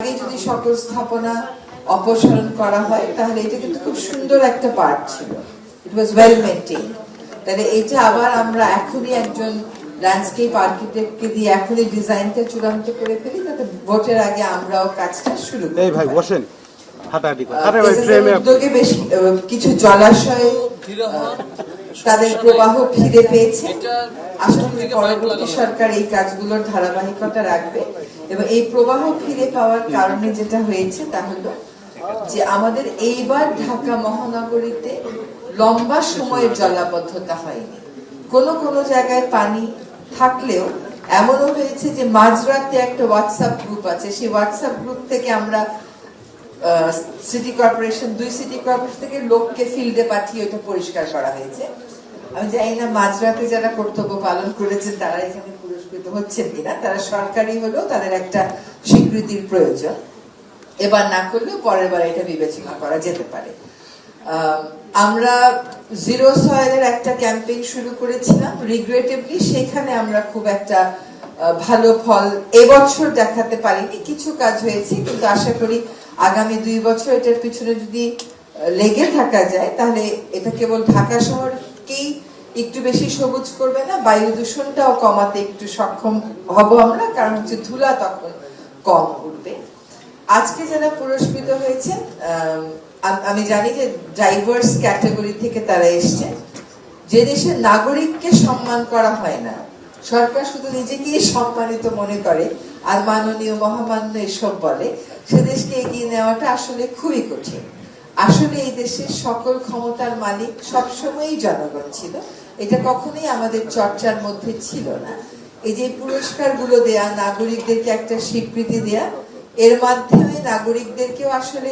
আগে যদি সকল স্থাপনা অপসারণ করা হয় তাহলে এটা কিন্তু খুব সুন্দর একটা পার্ট ছিল, ইট ওয়াজ ওয়েল মেইনটেইন। তাহলে এটা আবার আমরা এখনই একজন ল্যান্ডস্কেপ আর্কিটেক্টকে দিয়ে এখনই ডিজাইনটা চূড়ান্ত করে ফেলি, যাতে ভোটের আগে আমরাও কাজটা শুরু করি। এই ভাই বসেন, উদ্যোগে বেশ কিছু জলাশয় তাদের প্রবাহ ফিরে পেয়েছে। আশা করি পরবর্তী সরকার এই কাজগুলোর ধারাবাহিকতা রাখবে এবং এই প্রবাহ ফিরে পাওয়ার কারণে যেটা হয়েছে তা হলো যে আমাদের এইবার ঢাকা মহানগরীতে লম্বা সময়ের জলাবদ্ধতা হয়নি। কোনো জায়গায় পানি থাকলেও এমনও হয়েছে যে মাঝরাতে একটা হোয়াটসঅ্যাপ গ্রুপ আছে, সেই হোয়াটসঅ্যাপ গ্রুপ থেকে আমরা সিটি কর্পোরেশন, 2 সিটি কর্পোরেশন থেকে লোককে ফিল্ডে পাঠিয়ে ওইটা পরিষ্কার করা হয়েছে। আমি জানি না মাঝরাতে যারা কর্তব্য পালন করেছেন তারা এখানে পুরস্কৃত হচ্ছেন কিনা। তারা সরকারি হলেও তাদের একটা স্বীকৃতির প্রয়োজন, এবার না করলেও পরের বার এটা বিবেচনা করা যেতে পারে। আমরা জিরো সয়েলের একটা ক্যাম্পেইন শুরু করেছিলাম, রিগ্রেটেবলি সেখানে আমরা খুব একটা ভালো ফল এবছর দেখাতে পারিনি। কিছু কাজ হয়েছে, কিন্তু আশা করি আগামী 2 বছর এটার পিছনে যদি লেগে থাকা যায় তাহলে এটা কেবল ঢাকা শহরকেই একটু বেশি সবুজ করবে না, বায়ু দূষণটাও কমাতে একটু সক্ষম হব আমরা, কারণ হচ্ছে ধুলা তখন কম উঠবে। আজকে যারা পুরস্কৃত হয়েছেন আমি জানি যে ডাইভার্স ক্যাটাগরি থেকে তারা এসছেন। যে দেশের নাগরিককে সম্মান করা হয় না, সরকার শুধু নিজেকেই সম্মানিত মনে করে আর মাননীয় মহামান্য এসব বলে, সে দেশকে এগিয়ে নেওয়াটা আসলে খুবই কঠিন। আসলে এই দেশের সকল ক্ষমতার মালিক সবসময়ই জনগণ ছিল, এটা কখনোই আমাদের চর্চার মধ্যে ছিল না। এই যে পুরস্কারগুলো দেয়া, নাগরিকদেরকে একটা স্বীকৃতি দেয়া, এর মাধ্যমে নাগরিকদেরকেও আসলে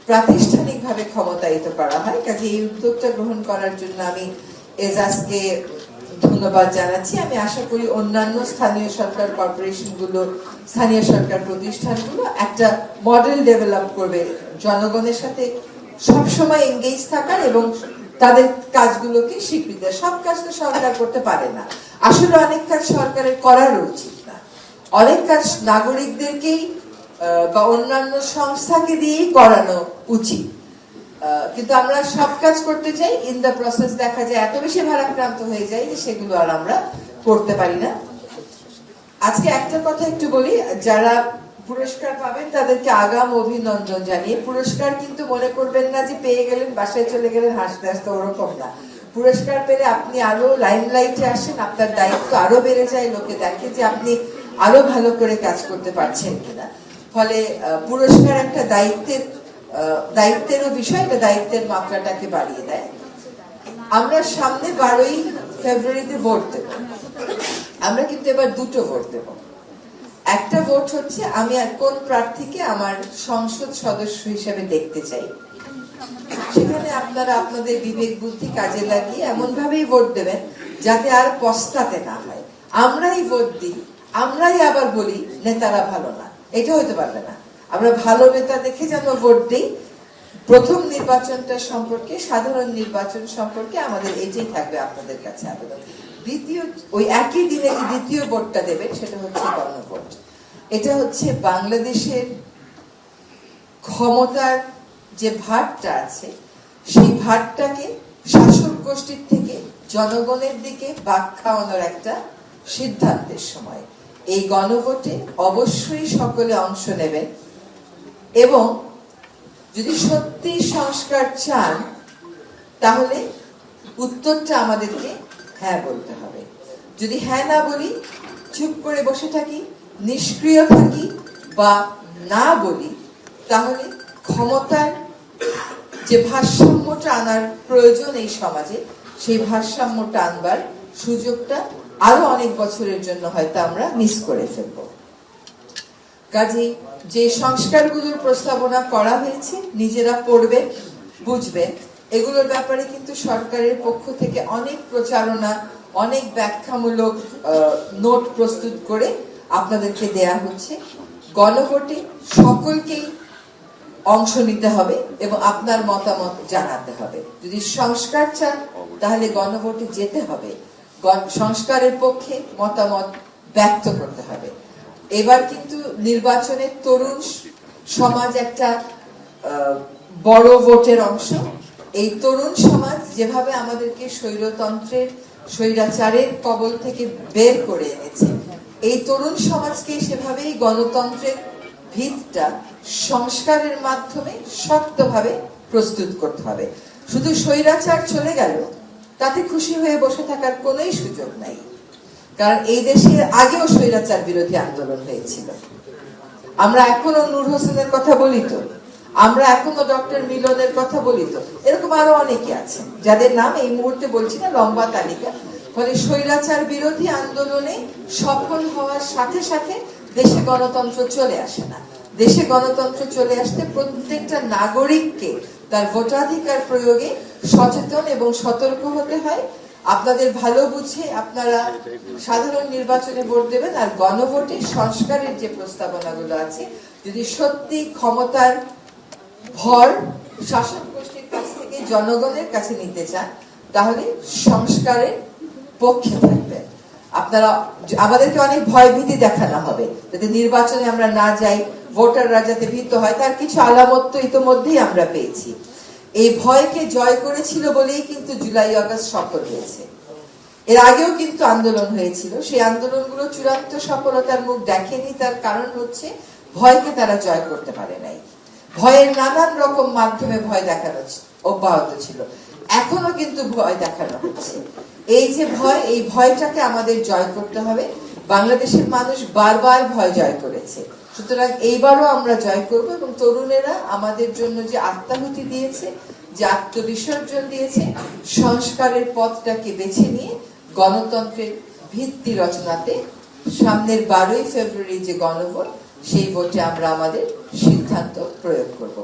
প্রাতিষ্ঠানিকভাবে ক্ষমতায়িত করা হয়। কাজে এই উদ্যোগটা গ্রহণ করার জন্য আমি এজাজকে ধন্যবাদ জানাচ্ছি। আমি আশা করি অন্যান্য স্থানীয় সরকার কর্পোরেশনগুলো, স্থানীয় সরকার প্রতিষ্ঠানগুলো একটা মডেল ডেভেলপ করবে জনগণের সাথে সবসময় এঙ্গেজ থাকার এবং তাদের কাজগুলোকে স্বীকৃতি। সব কাজ তো সরকার করতে পারে না, আসলে অনেক কাজ সরকারের করার উচিত না, অনেক কাজ নাগরিকদেরকেই বা অন্যান্য সংস্থাকে দিয়েই করানো উচিত। কিন্তু আমরা সব কাজ করতে চাই, ইন দ্য প্রসেস দেখা যায় এত বেশি ভারাক্রান্ত হয়ে যায় যে সেগুলো আর আমরা করতে পারি না। আজকে একটা কথা একটু বলি, যারা পুরস্কার পাবেন তাদেরকে আগাম অভিনন্দন জানিয়ে, পুরস্কার কিন্তু মনে করবেন না যে পেয়ে গেলেন বাসায় চলে গেলেন হাসতে হাসতে, ওরকম না। পুরস্কার পেলে আপনি আরো লাইমলাইটে আসেন, আপনার দায়িত্ব আরো বেড়ে যায়, লোকে দেখে যে আপনি আরো ভালো করে কাজ করতে পারছেন কিনা। ফলে পুরস্কার একটা দায়িত্বেরও বিষয়, এটা দায়িত্বের মাত্রাটাকে বাড়িয়ে দেয়। আমরা সামনে 12ই ফেব্রুয়ারিতে ভোট দেব। আমরা কিন্তু এবার 2টো ভোট দেব। একটা ভোট হচ্ছে আমি আর কোন প্রার্থীকে আমার সংসদ সদস্য হিসেবে দেখতে চাই। সেখানে আপনারা আপনাদের বিবেক বুদ্ধি কাজে লাগিয়ে এমন ভাবেই ভোট দেবেন যাতে আর পস্তাতে না হয়। আমরাই ভোট দিই, আমরাই আবার বলি নেতারা ভালো না, এটা হইতে পারবে না। আমরা ভালো নেতা দেখে যেন ভোট দিই। প্রথম নির্বাচনটা সম্পর্কে, সাধারণ নির্বাচন সম্পর্কে আমাদের এটাই থাকবে আপনাদের কাছে আবেদন। দ্বিতীয়, ওই একই দিনে যে দ্বিতীয় ভোটটা দেবেন সেটা হচ্ছে গণভোট। এটা হচ্ছে বাংলাদেশের ক্ষমতার যে ভারটা আছে, সেই ভারটাকে শাসক গোষ্ঠীর থেকে জনগণের দিকে বাঁক খাওয়ানোর একটা সিদ্ধান্তের সময়। এই গণভোটে অবশ্যই সকলে অংশ নেবেন এবং যদি সত্যি সংস্কার চান তাহলে উত্তরটা আমাদেরকে হ্যাঁ বলতে হবে। যদি হ্যাঁ না বলি, চুপ করে বসে থাকি, নিষ্ক্রিয় থাকি বা না বলি, তাহলে ক্ষমতার যে ভারসাম্যটা আনার প্রয়োজন এই সমাজে, সেই ভারসাম্যটা আনবার সুযোগটা আরো অনেক বছরের জন্য হয়তো আমরা মিস করে ফেলবো। কাজেই যে সংস্কারগুলোর প্রস্তাবনা করা হয়েছে নিজেরা পড়বেন, বুঝবেন। এগুলোর ব্যাপারে কিন্তু সরকারের পক্ষ থেকে অনেক প্রচারণা, অনেক ব্যাখ্যামূলক নোট প্রস্তুত করে আপনাদেরকে দেয়া হচ্ছে। গণভোটে সকলকেই অংশ নিতে হবে এবং আপনার মতামত জানাতে হবে। যদি সংস্কার চান তাহলে গণভোটে যেতে হবে, সংস্কারের পক্ষে মতামত ব্যক্ত করতে হবে। এবার কিন্তু নির্বাচনের তরুণ সমাজ একটা বড় ভোটের অংশ। এই তরুণ সমাজ যেভাবে আমাদেরকে স্বৈরতন্ত্রের স্বৈরাচারের কবল থেকে বের করে এনেছে, এই তরুণ সমাজকে সেভাবেই গণতন্ত্রের ভিতটা সংস্কারের মাধ্যমে শক্তভাবে প্রস্তুত করতে হবে। শুধু স্বৈরাচার চলে গেল তাতে খুশি হয়ে বসে থাকার কোনোই সুযোগ নাই, কারণ এই দেশে আগেও স্বৈরাচার বিরোধী আন্দোলন হয়েছিল। আমরা এখনো নূর হোসেনের কথা বলি তো, আমরা এখনো ডক্টর মিলনের কথা বলি তো, এরকম আরো অনেকে আছেন যাদের নাম এই মুহূর্তে বলছি না, লম্বা তালিকা। ফলে স্বৈরাচার বিরোধী আন্দোলনে সফল হওয়ার সাথে সাথে দেশে গণতন্ত্র চলে আসে না। দেশে গণতন্ত্র চলে আসতে প্রত্যেকটা নাগরিককে তার ভোটাধিকার প্রয়োগে সচেতন এবং সতর্ক হতে হয়। আপনাদের ভালো বুঝে আপনারা সাধারণ নির্বাচনে ভোট দেবেন, আর গণভোটে সংস্কারের যে প্রস্তাবনাগুলো আছে যদি সত্যি ক্ষমতার ভর শাসক গোষ্ঠীর কাছ থেকে জনগণের কাছে নিতে চান তাহলে সংস্কারের পক্ষে থাকবেন। আপনারা আমাদেরকে অনেক ভয় ভীতি দেখানো হবে যাতে নির্বাচনে আমরা না যাই, ভোটাররা যাতে ভীত হয়, তার কিছু আলামত তো ইতোমধ্যেই আমরা পেয়েছি। এই ভয়কে জয় করেছিল বলেই কিন্তু জুলাই আগস্ট সফল হয়েছে। এর আগেও কিন্তু আন্দোলন হয়েছিল, সেই আন্দোলনগুলো চূড়ান্ত সফলতার মুখ দেখেনি। তার কারণ হচ্ছে ভয়কে তারা জয় করতে পারে নাই। ভয়ের নানান রকম মাধ্যমে ভয় দেখানো অব্যাহত ছিল, এখনো কিন্তু ভয় দেখানো হচ্ছে। এই যে ভয়, এই ভয়টাকে আমাদের জয় করতে হবে। বাংলাদেশের মানুষ বারবার ভয় জয় করেছে, সুতরাং এইবারও আমরা জয় করব। এবং তরুণেরা আমাদের জন্য যে আত্মাহুতি দিয়েছে, যে আত্মবিসর্জন দিয়েছে, সংস্কারের পথটাকে বেছে নিয়ে গণতন্ত্রের ভিত্তি রচনাতে সামনের 12ই ফেব্রুয়ারি যে গণভোট, সেই ভোটে আমরা আমাদের সিদ্ধান্ত প্রয়োগ করব।